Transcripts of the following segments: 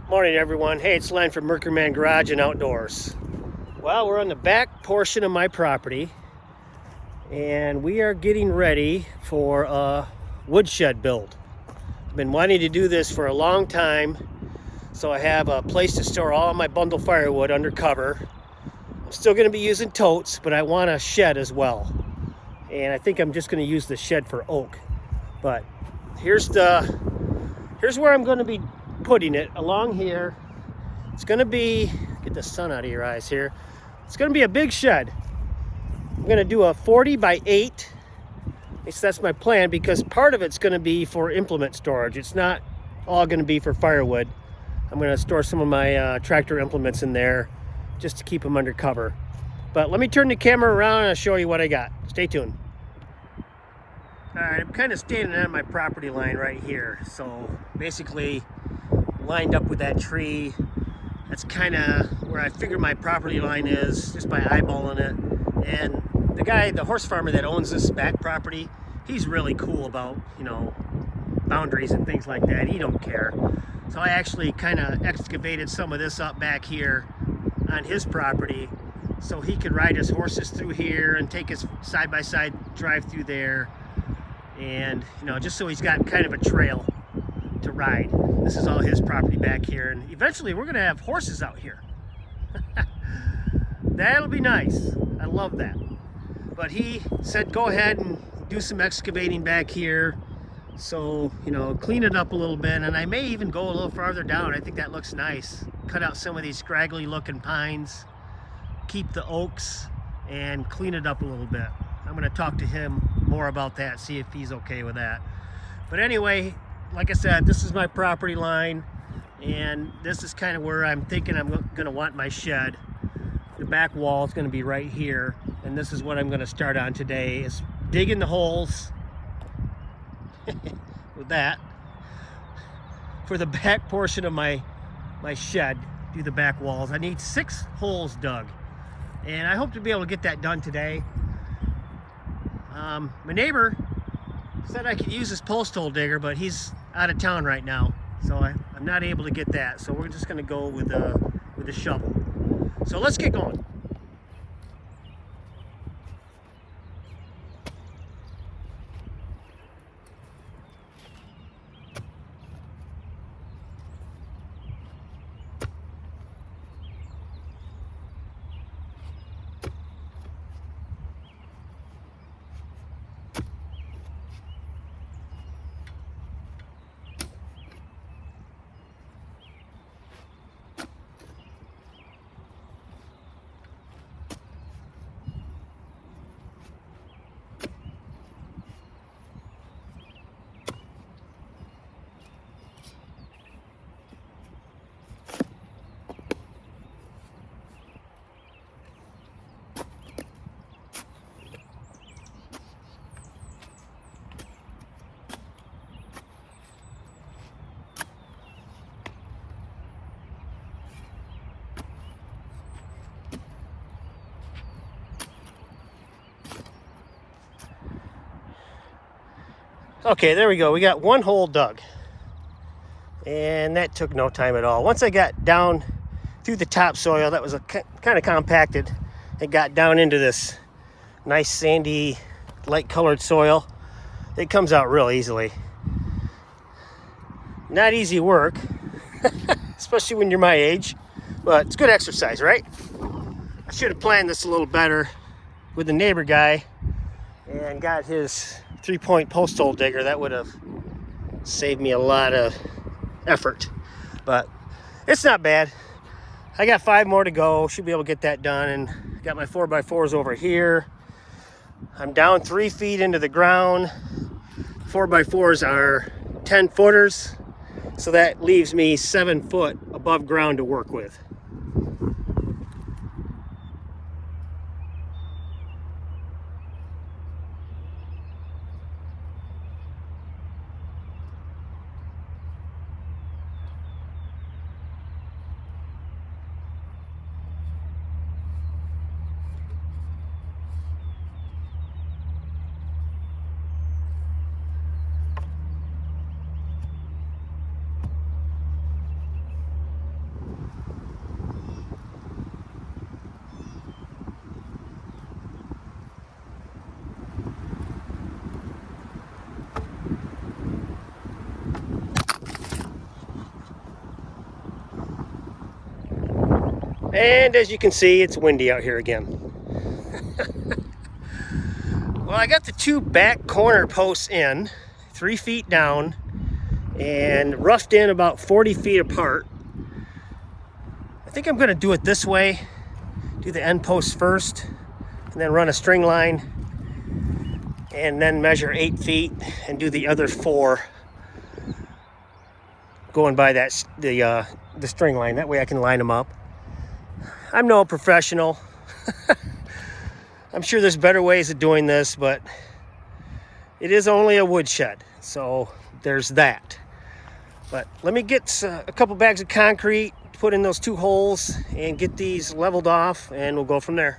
Morning, everyone. Hey, it's Len from Mercury Man Garage and Outdoors. Well, we're on the back portion of my property, and we are getting ready for a woodshed build. I've been wanting to do this for a long time, so I have a place to store all my bundle firewood under cover. I'm still going to be using totes, but I want a shed as well. And I think I'm just going to use the shed for oak. But here's where I'm going to be putting it, along here. It's going to be, get the sun out of your eyes here. It's going to be a big shed. I'm going to do a 40 by 8. At least that's my plan, because part of it's going to be for implement storage. It's not all going to be for firewood. I'm going to store some of my tractor implements in there just to keep them under cover. But let me turn the camera around and I'll show you what I got. Stay tuned. All right, I'm kind of standing on my property line right here. So basically lined up with that tree. That's kind of where I figure my property line is, just by eyeballing it. And the guy, the horse farmer that owns this back property, he's really cool about, boundaries and things like that. He don't care. So I actually kind of excavated some of this up back here on his property so he could ride his horses through here and take his side-by-side drive through there. And, just so he's got kind of a trail to ride. This is all his property back here, and eventually we're gonna have horses out here. That'll be nice. I love that. But he said go ahead and do some excavating back here, so clean it up a little bit, and I may even go a little farther down. I think that looks nice. Cut out some of these scraggly looking pines, keep the oaks, and clean it up a little bit. I'm gonna talk to him more about that, see if he's okay with that. But anyway, like I said, this is my property line, and this is kind of where I'm thinking I'm going to want my shed. The back wall is going to be right here, and this is what I'm going to start on today, is digging the holes with that for the back portion of my shed. Do the back walls. I need 6 holes dug, and I hope to be able to get that done today. My neighbor said I could use this post hole digger, but he's out of town right now, so I'm not able to get that. So we're just going to go with a shovel. So let's get going. Okay, there we go. We got 1 hole dug, and that took no time at all. Once I got down through the topsoil, that was kind of compacted, and got down into this nice sandy, light colored soil. It comes out real easily. Not easy work, especially when you're my age, but it's good exercise, right? I should have planned this a little better with the neighbor guy and got his 3-point post hole digger. That would have saved me a lot of effort, but it's not bad. I got 5 more to go. Should be able to get that done. And got my 4x4s over here. I'm down 3 feet into the ground. 4x4s are 10 footers, so that leaves me 7 foot above ground to work with. And as you can see, it's windy out here again. Well, I got the two back corner posts in, 3 feet down, and roughed in about 40 feet apart. I think I'm gonna do it this way. Do the end post first, and then run a string line, and then measure 8 feet and do the other 4 going by that the string line. That way I can line them up. I'm no professional. I'm sure there's better ways of doing this, but it is only a woodshed, so there's that. But let me get a couple bags of concrete, put in those 2 holes, and get these leveled off, and we'll go from there.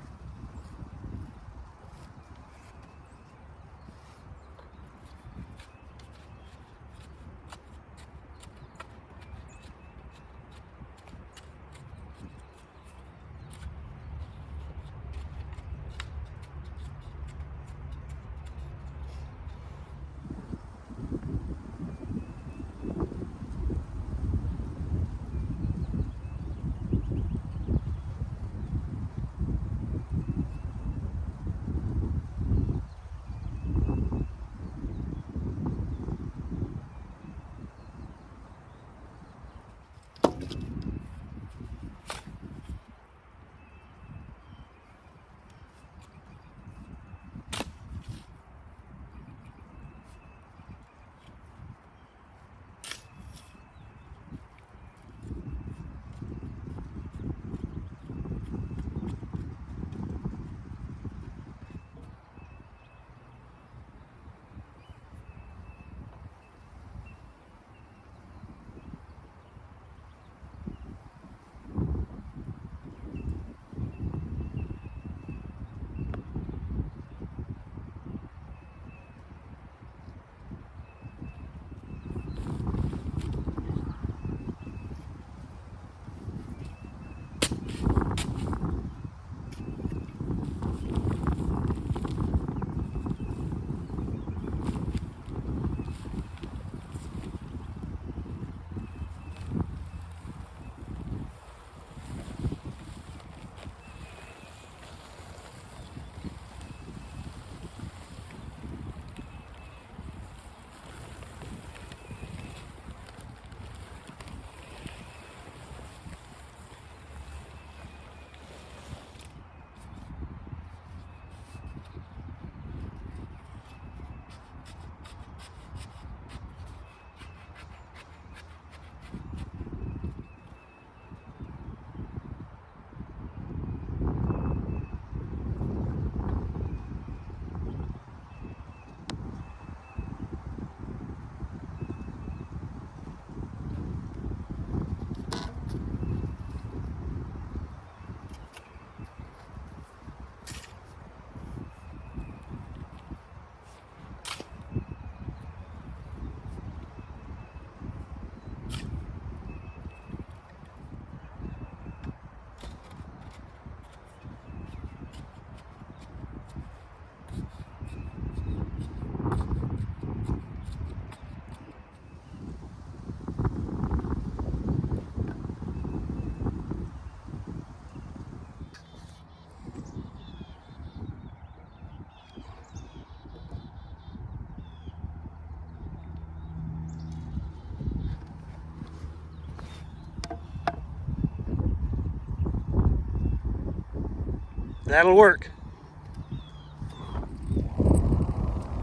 That'll work.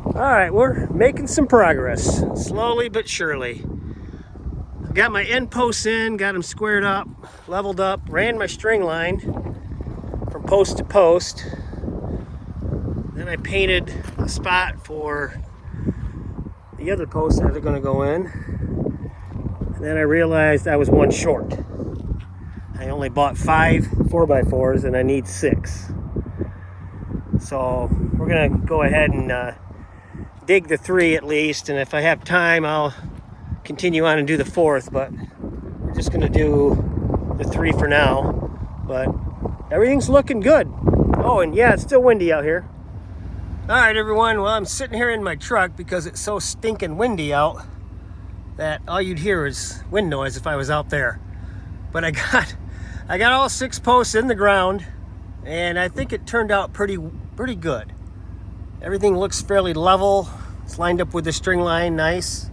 All right, we're making some progress, slowly but surely. Got my end posts in, got them squared up, leveled up, ran my string line from post to post. Then I painted a spot for the other posts that are going to go in. And then I realized I was one short. I only bought 5 4x4s and I need 6. So we're gonna go ahead and dig the 3 at least, and if I have time I'll continue on and do the 4th, but we're just gonna do the 3 for now. But everything's looking good. Oh, and yeah, it's still windy out here. All right, everyone, well, I'm sitting here in my truck because it's so stinking windy out that all you'd hear is wind noise if I was out there. But I I got all 6 posts in the ground, and I think it turned out pretty good. Everything looks fairly level. It's lined up with the string line nice.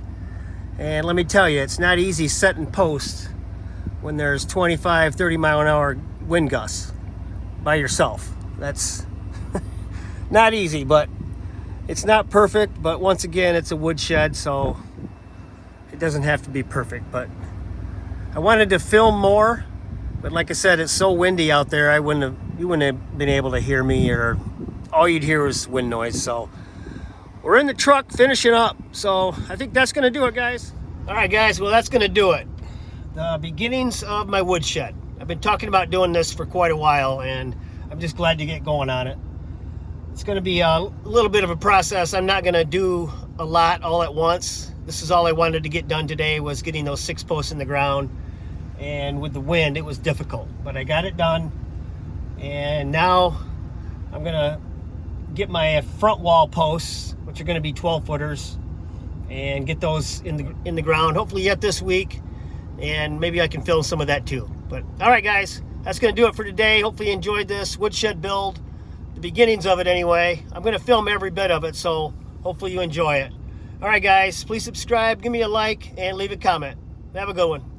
And let me tell you, it's not easy setting posts when there's 25, 30 mile an hour wind gusts by yourself. That's not easy, but it's not perfect. But once again, it's a woodshed, so it doesn't have to be perfect. But I wanted to film more, but like I said, it's so windy out there, you wouldn't have been able to hear me, or all you'd hear was wind noise. So we're in the truck finishing up. So I think that's gonna do it, guys. All right, guys, well, that's gonna do it. The beginnings of my woodshed. I've been talking about doing this for quite a while, and I'm just glad to get going on it. It's gonna be a little bit of a process. I'm not gonna do a lot all at once. This is all I wanted to get done today, was getting those 6 posts in the ground. And with the wind, it was difficult, but I got it done. And now I'm gonna get my front wall posts, which are gonna be 12 footers, and get those in the ground, hopefully yet this week. And maybe I can film some of that too. But all right, guys, that's gonna do it for today. Hopefully you enjoyed this woodshed build, the beginnings of it anyway. I'm gonna film every bit of it, so hopefully you enjoy it. All right, guys, please subscribe, give me a like, and leave a comment. Have a good one.